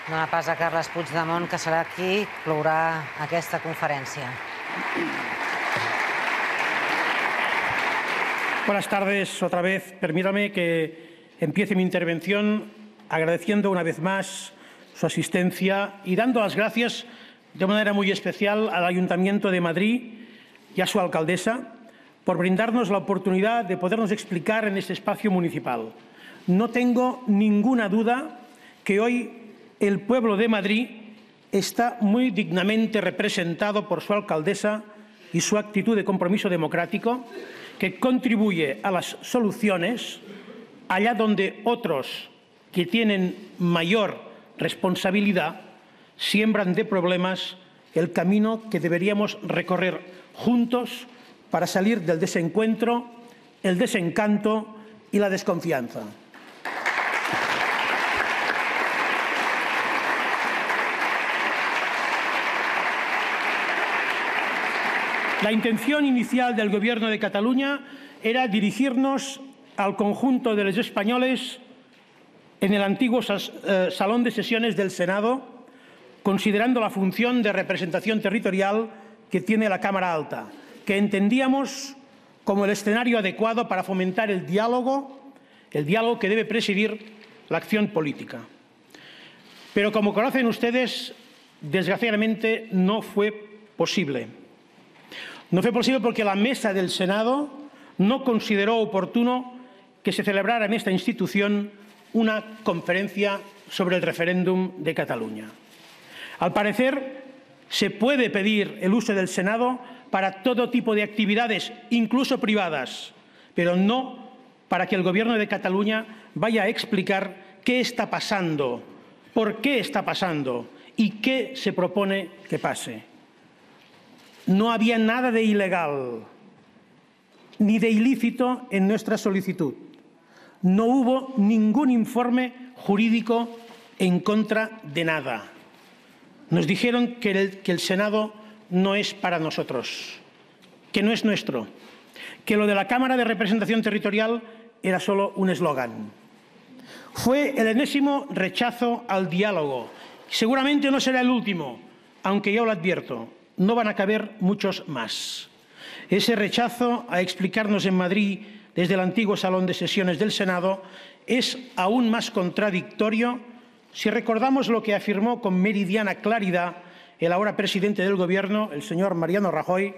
Dóna pas a Carles Puigdemont, que serà qui clourà aquesta conferència. Buenas tardes otra vez. Permítame que empiece mi intervención agradeciendo una vez más su asistencia y dando las gracias de manera muy especial al Ayuntamiento de Madrid y a su alcaldesa por brindarnos la oportunidad de podernos explicar en este espacio municipal. No tengo ninguna duda que hoy el pueblo de Madrid está muy dignamente representado por su alcaldesa y su actitud de compromiso democrático, que contribuye a las soluciones allá donde otros que tienen mayor responsabilidad siembran de problemas el camino que deberíamos recorrer juntos para salir del desencuentro, el desencanto y la desconfianza. La intención inicial del Gobierno de Cataluña era dirigirnos al conjunto de los españoles en el antiguo salón de sesiones del Senado, considerando la función de representación territorial que tiene la Cámara Alta, que entendíamos como el escenario adecuado para fomentar el diálogo que debe presidir la acción política. Pero como conocen ustedes, desgraciadamente no fue posible. No fue posible porque la mesa del Senado no consideró oportuno que se celebrara en esta institución una conferencia sobre el referéndum de Cataluña. Al parecer, se puede pedir el uso del Senado para todo tipo de actividades, incluso privadas, pero no para que el Gobierno de Cataluña vaya a explicar qué está pasando, por qué está pasando y qué se propone que pase. No había nada de ilegal ni de ilícito en nuestra solicitud. No hubo ningún informe jurídico en contra de nada. Nos dijeron que el Senado no es para nosotros, que no es nuestro, que lo de la Cámara de Representación Territorial era solo un eslogan. Fue el enésimo rechazo al diálogo. Seguramente no será el último, aunque yo lo advierto. No van a caber muchos más. Ese rechazo a explicarnos en Madrid desde el antiguo salón de sesiones del Senado es aún más contradictorio si recordamos lo que afirmó con meridiana claridad el ahora presidente del Gobierno, el señor Mariano Rajoy,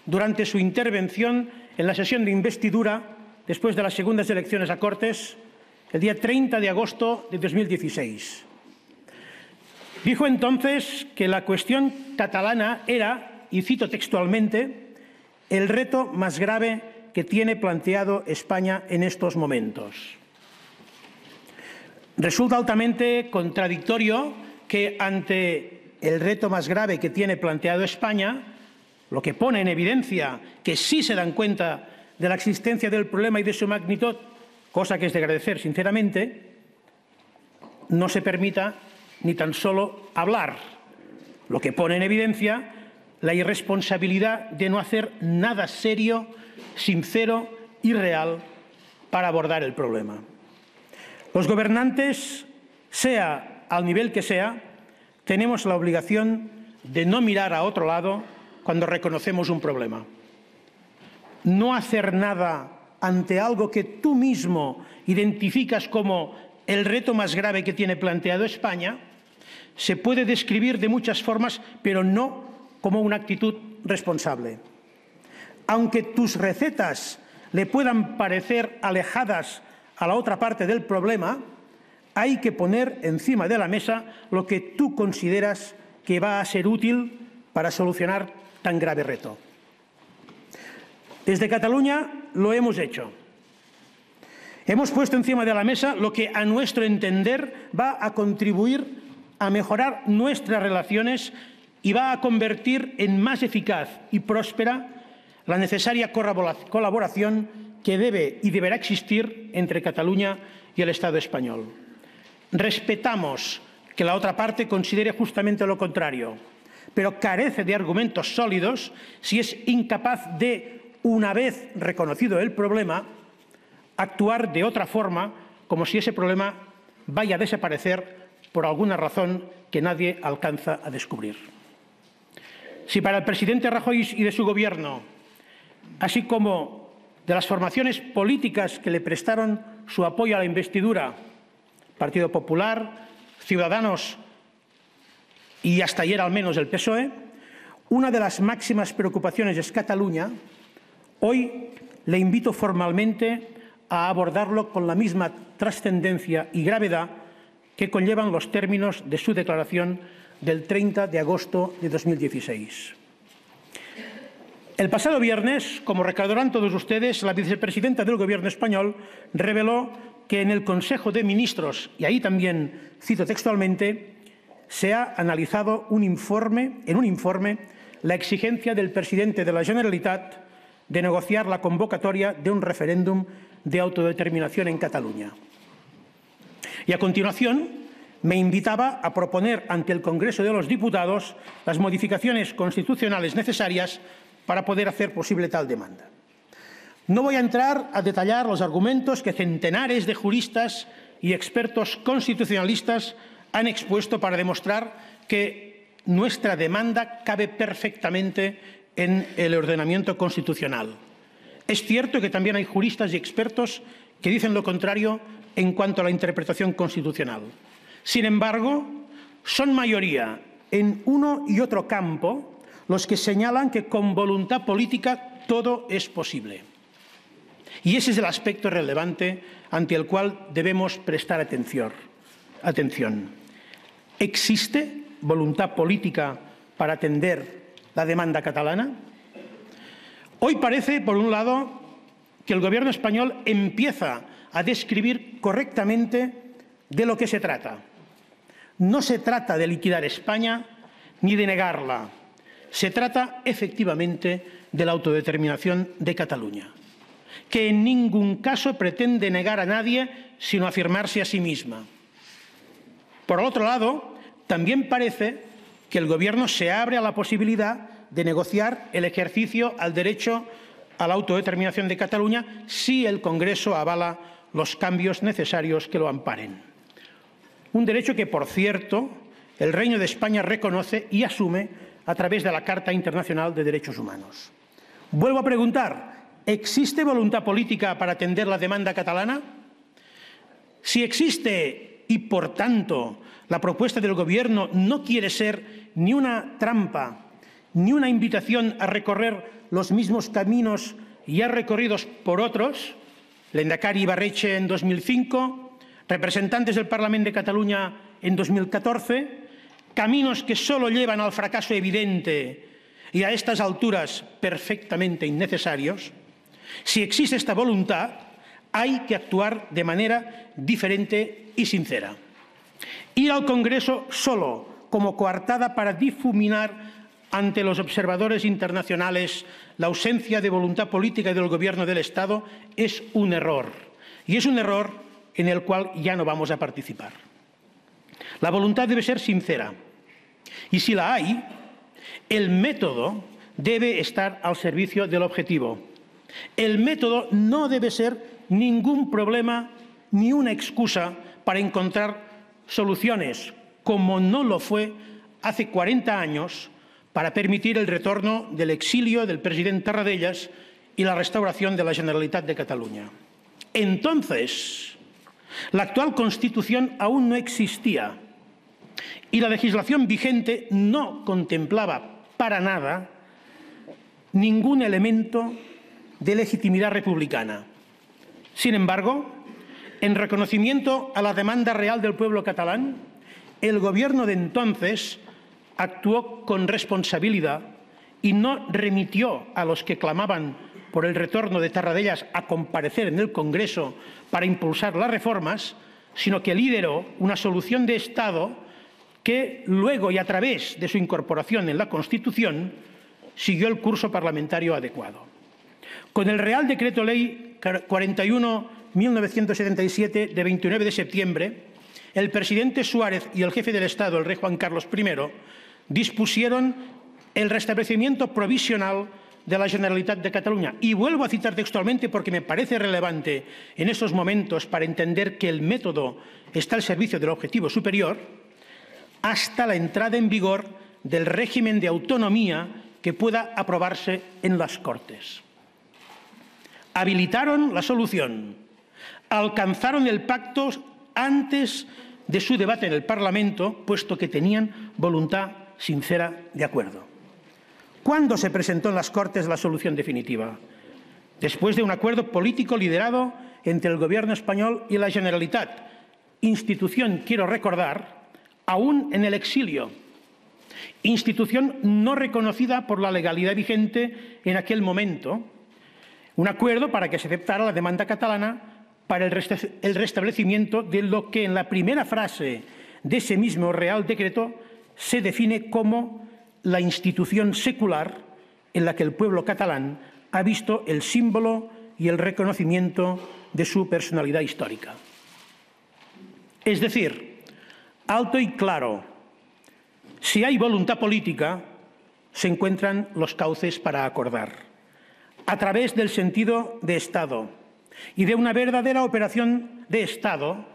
durante su intervención en la sesión de investidura después de las segundas elecciones a Cortes, el día 30 de agosto de 2016. Dijo entonces que la cuestión catalana era, y cito textualmente, el reto más grave que tiene planteado España en estos momentos. Resulta altamente contradictorio que ante el reto más grave que tiene planteado España, lo que pone en evidencia que sí se dan cuenta de la existencia del problema y de su magnitud, cosa que es de agradecer sinceramente, no se permita ni tan solo hablar, lo que pone en evidencia la irresponsabilidad de no hacer nada serio, sincero y real para abordar el problema. Los gobernantes, sea al nivel que sea, tenemos la obligación de no mirar a otro lado cuando reconocemos un problema. No hacer nada ante algo que tú mismo identificas como el reto más grave que tiene planteado España se puede describir de muchas formas, pero no como una actitud responsable. Aunque tus recetas le puedan parecer alejadas a la otra parte del problema, hay que poner encima de la mesa lo que tú consideras que va a ser útil para solucionar tan grave reto. Desde Cataluña lo hemos hecho. Hemos puesto encima de la mesa lo que, a nuestro entender, va a contribuir a mejorar nuestras relaciones y va a convertir en más eficaz y próspera la necesaria colaboración que debe y deberá existir entre Cataluña y el Estado español. Respetamos que la otra parte considere justamente lo contrario, pero carece de argumentos sólidos si es incapaz de, una vez reconocido el problema, actuar de otra forma, como si ese problema vaya a desaparecer por alguna razón que nadie alcanza a descubrir. Si para el presidente Rajoy y de su Gobierno, así como de las formaciones políticas que le prestaron su apoyo a la investidura, Partido Popular, Ciudadanos y hasta ayer al menos el PSOE, una de las máximas preocupaciones es Cataluña, hoy le invito formalmente a abordarlo con la misma trascendencia y gravedad que conllevan los términos de su declaración del 30 de agosto de 2016. El pasado viernes, como recordarán todos ustedes, la vicepresidenta del Gobierno español reveló que en el Consejo de Ministros, y ahí también cito textualmente, se ha analizado en un informe la exigencia del presidente de la Generalitat de negociar la convocatoria de un referéndum de autodeterminación en Cataluña. Y a continuación me invitaba a proponer ante el Congreso de los Diputados las modificaciones constitucionales necesarias para poder hacer posible tal demanda. No voy a entrar a detallar los argumentos que centenares de juristas y expertos constitucionalistas han expuesto para demostrar que nuestra demanda cabe perfectamente en el ordenamiento constitucional. Es cierto que también hay juristas y expertos que dicen lo contrario en cuanto a la interpretación constitucional. Sin embargo, son mayoría en uno y otro campo los que señalan que con voluntad política todo es posible. Y ese es el aspecto relevante ante el cual debemos prestar atención. ¿Existe voluntad política para atender la demanda catalana? Hoy parece, por un lado, que el Gobierno español empieza a describir correctamente de lo que se trata. No se trata de liquidar España ni de negarla. Se trata, efectivamente, de la autodeterminación de Cataluña, que en ningún caso pretende negar a nadie, sino afirmarse a sí misma. Por otro lado, también parece que el Gobierno se abre a la posibilidad de negociar el ejercicio al derecho a la autodeterminación de Cataluña si el Congreso avala los cambios necesarios que lo amparen. Un derecho que, por cierto, el Reino de España reconoce y asume a través de la Carta Internacional de Derechos Humanos. Vuelvo a preguntar, ¿existe voluntad política para atender la demanda catalana? Si existe y, por tanto, la propuesta del Gobierno no quiere ser ni una trampa ni una invitación a recorrer los mismos caminos ya recorridos por otros, Lehendakari Ibarretxe en 2005, representantes del Parlamento de Cataluña en 2014, caminos que solo llevan al fracaso evidente y a estas alturas perfectamente innecesarios, si existe esta voluntad, hay que actuar de manera diferente y sincera. Ir al Congreso solo como coartada para difuminar ante los observadores internacionales la ausencia de voluntad política del Gobierno del Estado es un error. Y es un error en el cual ya no vamos a participar. La voluntad debe ser sincera. Y si la hay, el método debe estar al servicio del objetivo. El método no debe ser ningún problema ni una excusa para encontrar soluciones, como no lo fue hace 40 años, para permitir el retorno del exilio del presidente Tarradellas y la restauración de la Generalitat de Cataluña. Entonces, la actual Constitución aún no existía y la legislación vigente no contemplaba para nada ningún elemento de legitimidad republicana. Sin embargo, en reconocimiento a la demanda real del pueblo catalán, el Gobierno de entonces actuó con responsabilidad y no remitió a los que clamaban por el retorno de Tarradellas a comparecer en el Congreso para impulsar las reformas, sino que lideró una solución de Estado que luego y a través de su incorporación en la Constitución siguió el curso parlamentario adecuado. Con el Real Decreto Ley 41/1977 de 29 de septiembre, el presidente Suárez y el jefe del Estado, el rey Juan Carlos I, dispusieron el restablecimiento provisional de la Generalitat de Cataluña. Y vuelvo a citar textualmente porque me parece relevante en estos momentos para entender que el método está al servicio del objetivo superior, hasta la entrada en vigor del régimen de autonomía que pueda aprobarse en las Cortes. Habilitaron la solución, alcanzaron el pacto antes de su debate en el Parlamento, puesto que tenían voluntad sincera de acuerdo. ¿Cuándo se presentó en las Cortes la solución definitiva? Después de un acuerdo político liderado entre el Gobierno español y la Generalitat, institución, quiero recordar, aún en el exilio, institución no reconocida por la legalidad vigente en aquel momento, un acuerdo para que se aceptara la demanda catalana para el restablecimiento de lo que en la primera frase de ese mismo Real Decreto se define como la institución secular en la que el pueblo catalán ha visto el símbolo y el reconocimiento de su personalidad histórica. Es decir, alto y claro, si hay voluntad política, se encuentran los cauces para acordar, a través del sentido de Estado y de una verdadera operación de Estado,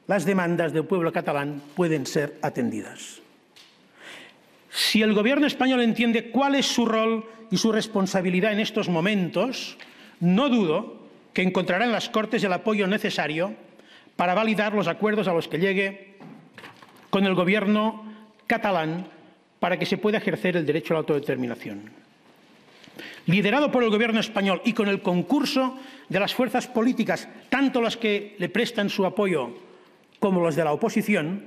las demandas del pueblo catalán pueden ser atendidas. Si el Gobierno español entiende cuál es su rol y su responsabilidad en estos momentos, no dudo que encontrará en las Cortes el apoyo necesario para validar los acuerdos a los que llegue con el Gobierno catalán para que se pueda ejercer el derecho a la autodeterminación. Liderado por el Gobierno español y con el concurso de las fuerzas políticas, tanto las que le prestan su apoyo como las de la oposición,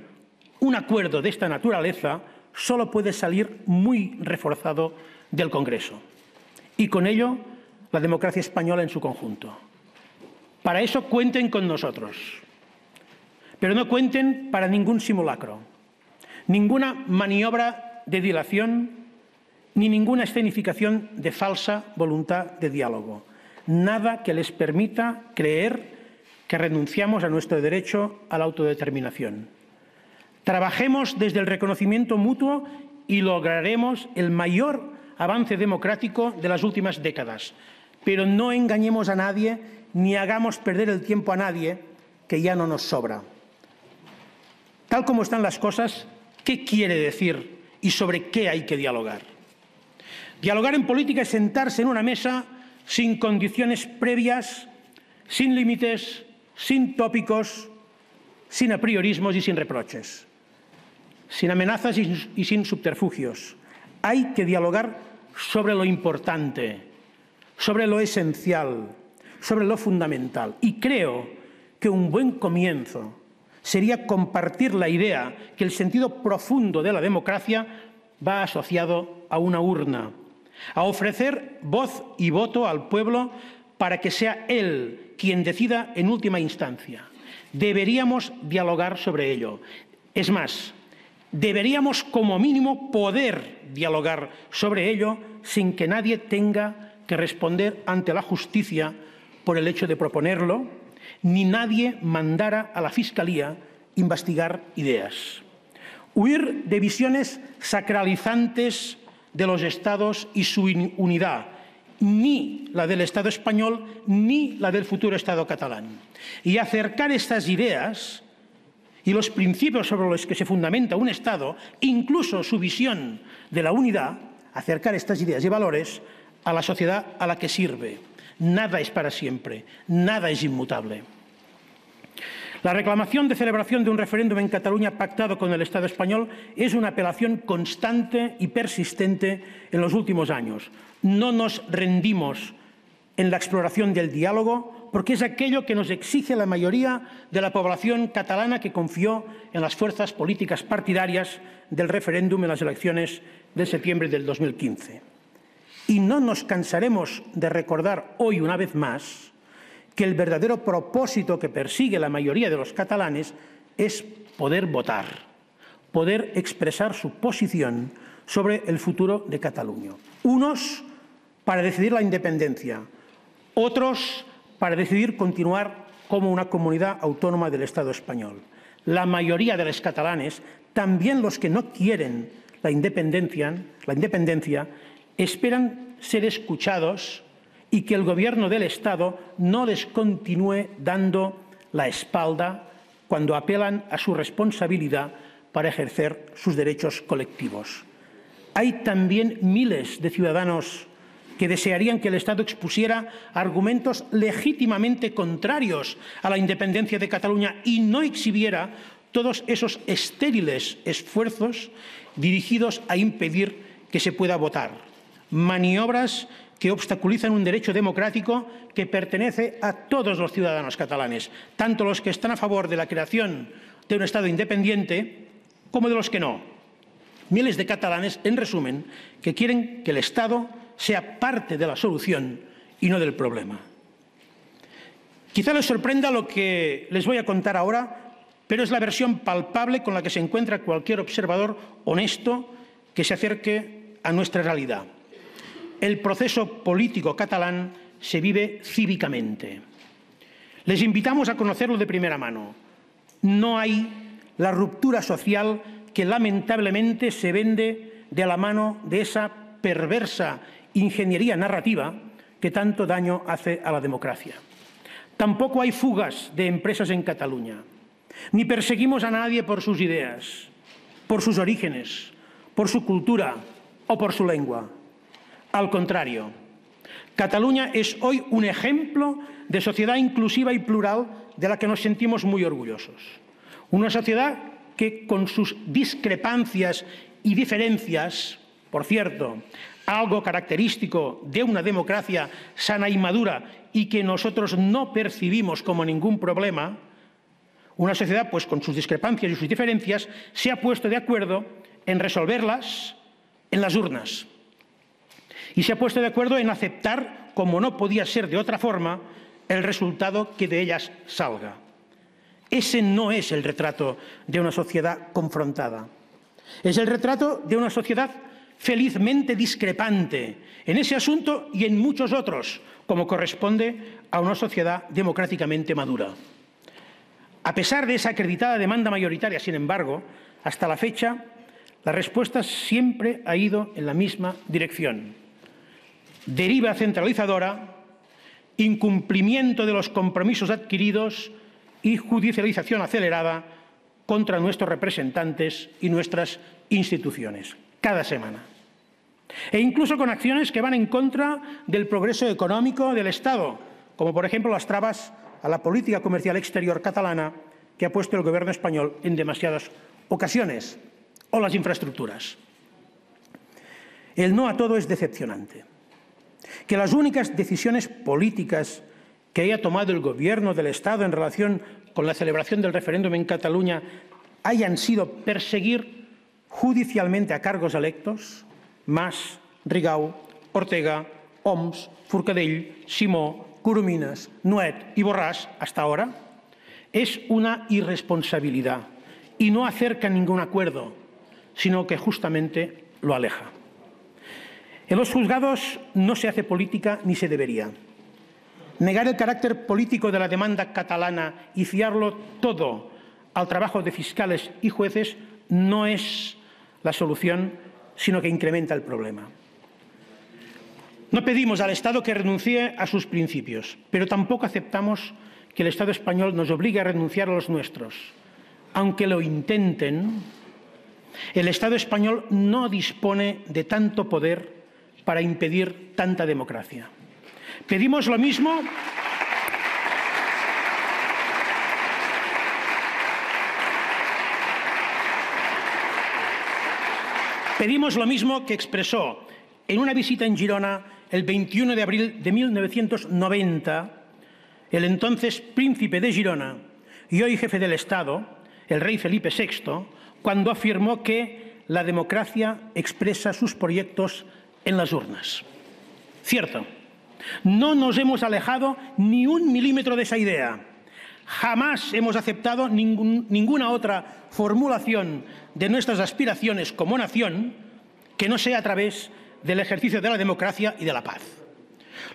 un acuerdo de esta naturaleza solo puede salir muy reforzado del Congreso y con ello la democracia española en su conjunto. Para eso cuenten con nosotros, pero no cuenten para ningún simulacro, ninguna maniobra de dilación ni ninguna escenificación de falsa voluntad de diálogo. Nada que les permita creer que renunciamos a nuestro derecho a la autodeterminación. Trabajemos desde el reconocimiento mutuo y lograremos el mayor avance democrático de las últimas décadas. Pero no engañemos a nadie ni hagamos perder el tiempo a nadie, que ya no nos sobra. Tal como están las cosas, ¿qué quiere decir y sobre qué hay que dialogar? Dialogar en política es sentarse en una mesa sin condiciones previas, sin límites, sin tópicos, sin apriorismos y sin reproches, sin amenazas y sin subterfugios. Hay que dialogar sobre lo importante, sobre lo esencial, sobre lo fundamental. Y creo que un buen comienzo sería compartir la idea que el sentido profundo de la democracia va asociado a una urna, a ofrecer voz y voto al pueblo para que sea él quien decida en última instancia. Deberíamos dialogar sobre ello. Es más, deberíamos como mínimo poder dialogar sobre ello sin que nadie tenga que responder ante la justicia por el hecho de proponerlo, ni nadie mandara a la Fiscalía investigar ideas. Huir de visiones sacralizantes de los Estados y su unidad, ni la del Estado español ni la del futuro Estado catalán. Y acercar estas ideas y los principios sobre los que se fundamenta un Estado, incluso su visión de la unidad, acercar estas ideas y valores a la sociedad a la que sirve. Nada es para siempre, nada es inmutable. La reclamación de celebración de un referéndum en Cataluña pactado con el Estado español es una apelación constante y persistente en los últimos años. No nos rendimos en la exploración del diálogo porque es aquello que nos exige la mayoría de la población catalana que confió en las fuerzas políticas partidarias del referéndum en las elecciones de septiembre del 2015. Y no nos cansaremos de recordar hoy una vez más que el verdadero propósito que persigue la mayoría de los catalanes es poder votar, poder expresar su posición sobre el futuro de Cataluña. Unos para decidir la independencia, otros para decidir continuar como una comunidad autónoma del Estado español. La mayoría de los catalanes, también los que no quieren la independencia, esperan ser escuchados y que el Gobierno del Estado no les continúe dando la espalda cuando apelan a su responsabilidad para ejercer sus derechos colectivos. Hay también miles de ciudadanos que desearían que el Estado expusiera argumentos legítimamente contrarios a la independencia de Cataluña y no exhibiera todos esos estériles esfuerzos dirigidos a impedir que se pueda votar. Maniobras que obstaculizan un derecho democrático que pertenece a todos los ciudadanos catalanes, tanto los que están a favor de la creación de un Estado independiente como de los que no. Miles de catalanes, en resumen, que quieren que el Estado sea parte de la solución y no del problema. Quizá les sorprenda lo que les voy a contar ahora, pero es la versión palpable con la que se encuentra cualquier observador honesto que se acerque a nuestra realidad. El proceso político catalán se vive cívicamente. Les invitamos a conocerlo de primera mano. No hay la ruptura social que lamentablemente se vende de la mano de esa perversa ingeniería narrativa que tanto daño hace a la democracia. Tampoco hay fugas de empresas en Cataluña, ni perseguimos a nadie por sus ideas, por sus orígenes, por su cultura o por su lengua. Al contrario, Cataluña es hoy un ejemplo de sociedad inclusiva y plural de la que nos sentimos muy orgullosos. Una sociedad que, con sus discrepancias y diferencias, por cierto, algo característico de una democracia sana y madura y que nosotros no percibimos como ningún problema, una sociedad, pues, con sus discrepancias y sus diferencias, se ha puesto de acuerdo en resolverlas en las urnas. Y se ha puesto de acuerdo en aceptar, como no podía ser de otra forma, el resultado que de ellas salga. Ese no es el retrato de una sociedad confrontada. Es el retrato de una sociedad felizmente discrepante en ese asunto y en muchos otros, como corresponde a una sociedad democráticamente madura. A pesar de esa acreditada demanda mayoritaria, sin embargo, hasta la fecha, la respuesta siempre ha ido en la misma dirección. Deriva centralizadora, incumplimiento de los compromisos adquiridos y judicialización acelerada contra nuestros representantes y nuestras instituciones, cada semana. E incluso con acciones que van en contra del progreso económico del Estado, como por ejemplo las trabas a la política comercial exterior catalana que ha puesto el Gobierno español en demasiadas ocasiones, o las infraestructuras. El no a todo es decepcionante. Que las únicas decisiones políticas que haya tomado el Gobierno del Estado en relación con la celebración del referéndum en Cataluña hayan sido perseguir judicialmente a cargos electos, Mas, Rigau, Ortega, Homs, Forcadell, Simó, Coromines, Nuet y Borràs, hasta ahora, es una irresponsabilidad y no acerca ningún acuerdo, sino que justamente lo aleja. En los juzgados no se hace política ni se debería. Negar el carácter político de la demanda catalana y fiarlo todo al trabajo de fiscales y jueces no es la solución, sino que incrementa el problema. No pedimos al Estado que renuncie a sus principios, pero tampoco aceptamos que el Estado español nos obligue a renunciar a los nuestros. Aunque lo intenten, el Estado español no dispone de tanto poder para impedir tanta democracia. Pedimos lo mismo que expresó en una visita en Girona el 21 de abril de 1990 el entonces príncipe de Girona y hoy jefe del Estado, el rey Felipe VI, cuando afirmó que la democracia expresa sus proyectos en las urnas. Cierto, no nos hemos alejado ni un milímetro de esa idea. Jamás hemos aceptado ninguna otra formulación de nuestras aspiraciones como nación que no sea a través del ejercicio de la democracia y de la paz.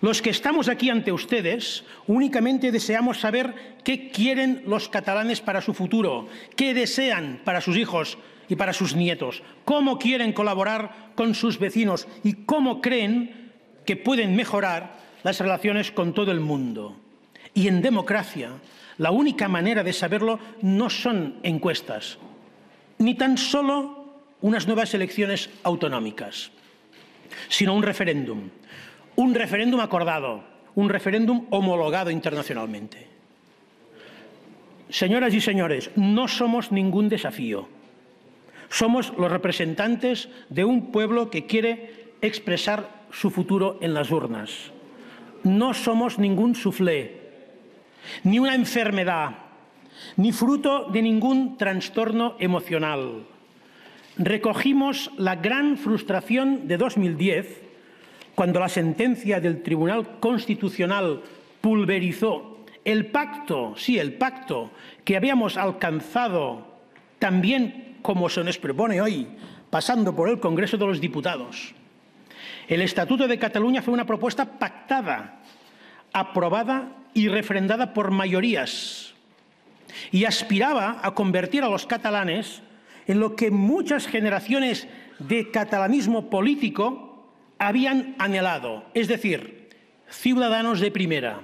Los que estamos aquí ante ustedes únicamente deseamos saber qué quieren los catalanes para su futuro, qué desean para sus hijos y para sus nietos, cómo quieren colaborar con sus vecinos y cómo creen que pueden mejorar las relaciones con todo el mundo. Y en democracia, la única manera de saberlo no son encuestas, ni tan solo unas nuevas elecciones autonómicas, sino un referéndum acordado, un referéndum homologado internacionalmente. Señoras y señores, no somos ningún desafío. Somos los representantes de un pueblo que quiere expresar su futuro en las urnas. No somos ningún suflé, ni una enfermedad, ni fruto de ningún trastorno emocional. Recogimos la gran frustración de 2010, cuando la sentencia del Tribunal Constitucional pulverizó el pacto, sí, el pacto que habíamos alcanzado también como se nos propone hoy, pasando por el Congreso de los Diputados. El Estatuto de Cataluña fue una propuesta pactada, aprobada y refrendada por mayorías, y aspiraba a convertir a los catalanes en lo que muchas generaciones de catalanismo político habían anhelado, es decir, ciudadanos de primera.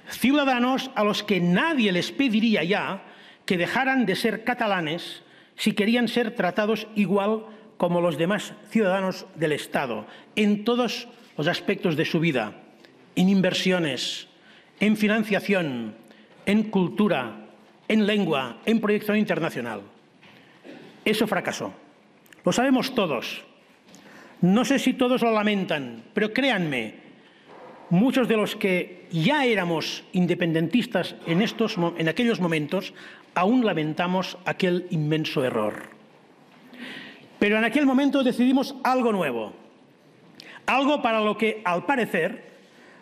Ciudadanos a los que nadie les pediría ya que dejaran de ser catalanes si querían ser tratados igual como los demás ciudadanos del Estado, en todos los aspectos de su vida, en inversiones, en financiación, en cultura, en lengua, en proyección internacional. Eso fracasó. Lo sabemos todos. No sé si todos lo lamentan, pero créanme, muchos de los que ya éramos independentistas en aquellos momentos aún lamentamos aquel inmenso error. Pero en aquel momento decidimos algo nuevo, algo para lo que, al parecer,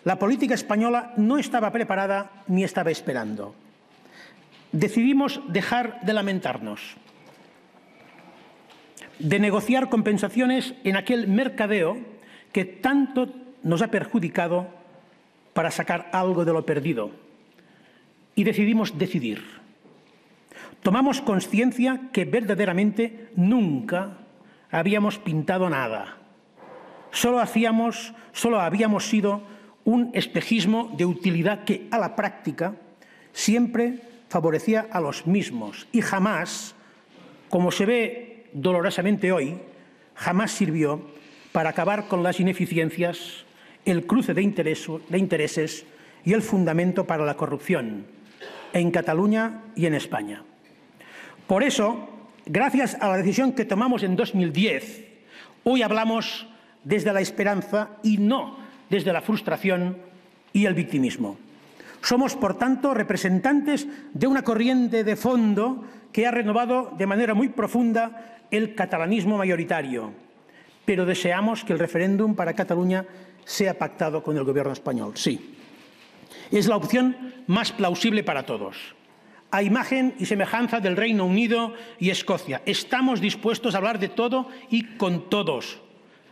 la política española no estaba preparada ni estaba esperando. Decidimos dejar de lamentarnos, de negociar compensaciones en aquel mercadeo que tanto nos ha perjudicado para sacar algo de lo perdido. Y decidimos decidir. Tomamos conciencia que verdaderamente nunca habíamos pintado nada. Solo habíamos sido un espejismo de utilidad que, a la práctica, siempre favorecía a los mismos y jamás, como se ve dolorosamente hoy, jamás sirvió para acabar con las ineficiencias, el cruce de intereses y el fundamento para la corrupción en Cataluña y en España. Por eso, gracias a la decisión que tomamos en 2010, hoy hablamos desde la esperanza y no desde la frustración y el victimismo. Somos, por tanto, representantes de una corriente de fondo que ha renovado de manera muy profunda el catalanismo mayoritario, pero deseamos que el referéndum para Cataluña sea pactado con el Gobierno español. Sí, es la opción más plausible para todos. A imagen y semejanza del Reino Unido y Escocia, estamos dispuestos a hablar de todo y con todos.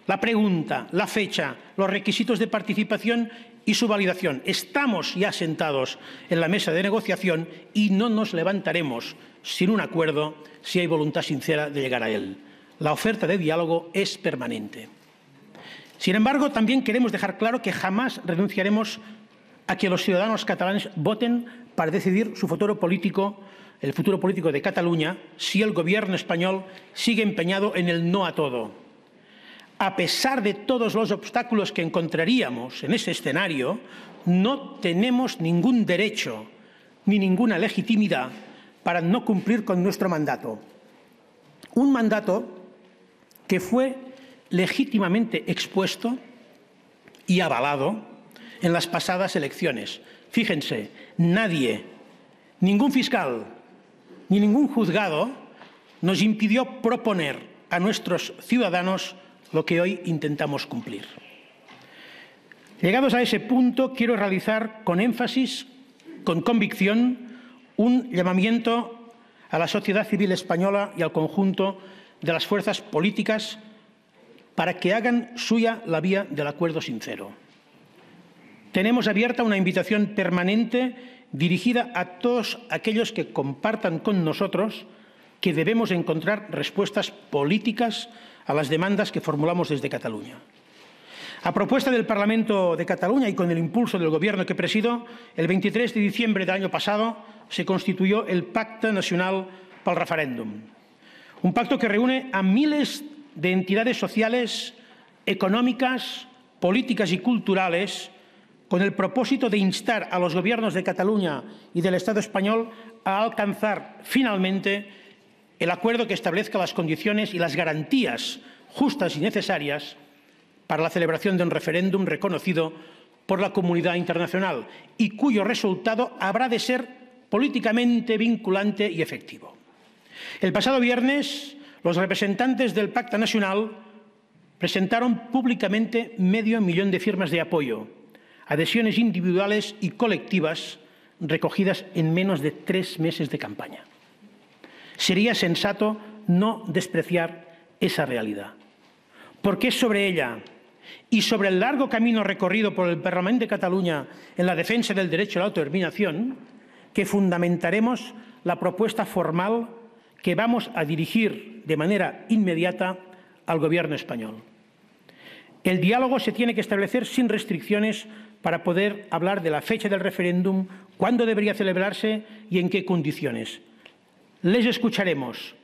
La pregunta, la fecha, los requisitos de participación y su validación. Estamos ya sentados en la mesa de negociación y no nos levantaremos sin un acuerdo si hay voluntad sincera de llegar a él. La oferta de diálogo es permanente. Sin embargo, también queremos dejar claro que jamás renunciaremos a que los ciudadanos catalanes voten para decidir su futuro político, el futuro político de Cataluña, si el Gobierno español sigue empeñado en el no a todo. A pesar de todos los obstáculos que encontraríamos en ese escenario, no tenemos ningún derecho ni ninguna legitimidad para no cumplir con nuestro mandato. Un mandato que fue legítimamente expuesto y avalado en las pasadas elecciones. Fíjense, nadie, ningún fiscal ni ningún juzgado nos impidió proponer a nuestros ciudadanos lo que hoy intentamos cumplir. Llegados a ese punto, quiero realizar con énfasis, con convicción, un llamamiento a la sociedad civil española y al conjunto de las fuerzas políticas para que hagan suya la vía del acuerdo sincero. Tenemos abierta una invitación permanente dirigida a todos aquellos que compartan con nosotros que debemos encontrar respuestas políticas a las demandas que formulamos desde Cataluña. A propuesta del Parlamento de Cataluña y con el impulso del Gobierno que presido, el 23 de diciembre del año pasado se constituyó el Pacte Nacional pel Referéndum. Un pacto que reúne a miles de entidades sociales, económicas, políticas y culturales con el propósito de instar a los gobiernos de Cataluña y del Estado español a alcanzar finalmente el acuerdo que establezca las condiciones y las garantías justas y necesarias para la celebración de un referéndum reconocido por la comunidad internacional y cuyo resultado habrá de ser políticamente vinculante y efectivo. El pasado viernes, los representantes del Pacte Nacional presentaron públicamente 500.000 de firmas de apoyo, adhesiones individuales y colectivas recogidas en menos de 3 meses de campaña. Sería sensato no despreciar esa realidad, porque es sobre ella y sobre el largo camino recorrido por el Parlamento de Cataluña en la defensa del derecho a la autodeterminación que fundamentaremos la propuesta formal que vamos a dirigir de manera inmediata al Gobierno español. El diálogo se tiene que establecer sin restricciones para poder hablar de la fecha del referéndum, cuándo debería celebrarse y en qué condiciones. Les escucharemos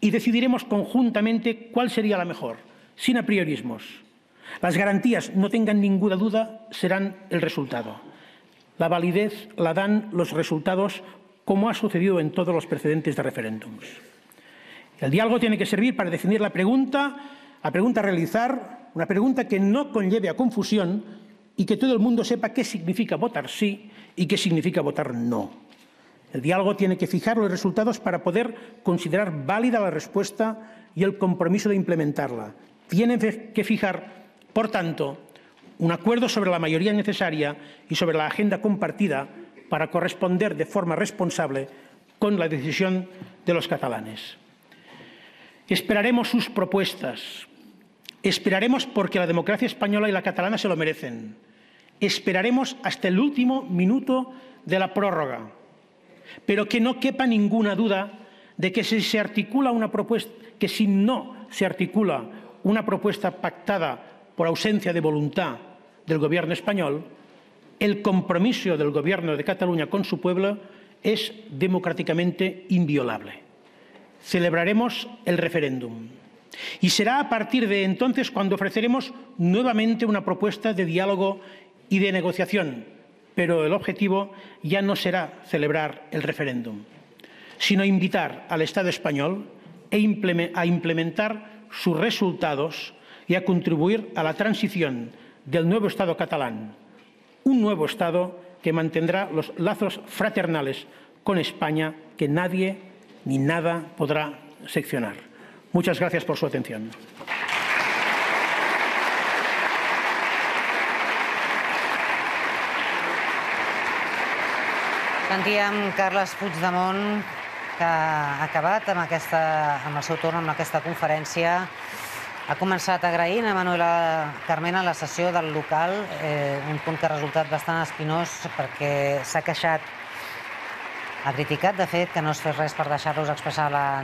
y decidiremos conjuntamente cuál sería la mejor, sin apriorismos. Las garantías, no tengan ninguna duda, serán el resultado. La validez la dan los resultados, como ha sucedido en todos los precedentes de referéndums. El diálogo tiene que servir para definir la pregunta a realizar, una pregunta que no conlleve a confusión y que todo el mundo sepa qué significa votar sí y qué significa votar no. El diálogo tiene que fijar los resultados para poder considerar válida la respuesta y el compromiso de implementarla. Tiene que fijar, por tanto, un acuerdo sobre la mayoría necesaria y sobre la agenda compartida para corresponder de forma responsable con la decisión de los catalanes. Esperaremos sus propuestas. Esperaremos porque la democracia española y la catalana se lo merecen. Esperaremos hasta el último minuto de la prórroga. Pero que no quepa ninguna duda de que si no se articula una propuesta pactada por ausencia de voluntad del Gobierno español, el compromiso del Gobierno de Cataluña con su pueblo es democráticamente inviolable. Celebraremos el referéndum. Y será a partir de entonces cuando ofreceremos nuevamente una propuesta de diálogo y de negociación, pero el objetivo ya no será celebrar el referéndum, sino invitar al Estado español a implementar sus resultados y a contribuir a la transición del nuevo Estado catalán, un nuevo Estado que mantendrá los lazos fraternales con España que nadie ni nada podrá seccionar. Muchas gracias por su atención. Sentíem Carles Puigdemont, que ha acabat amb el seu torn amb aquesta conferència. Ha començat agraint a Manuela Carmena la sessió del local, un punt que ha resultat bastant espinós perquè s'ha queixat, ha criticat, de fet, que no es fes res per deixar-los expressar la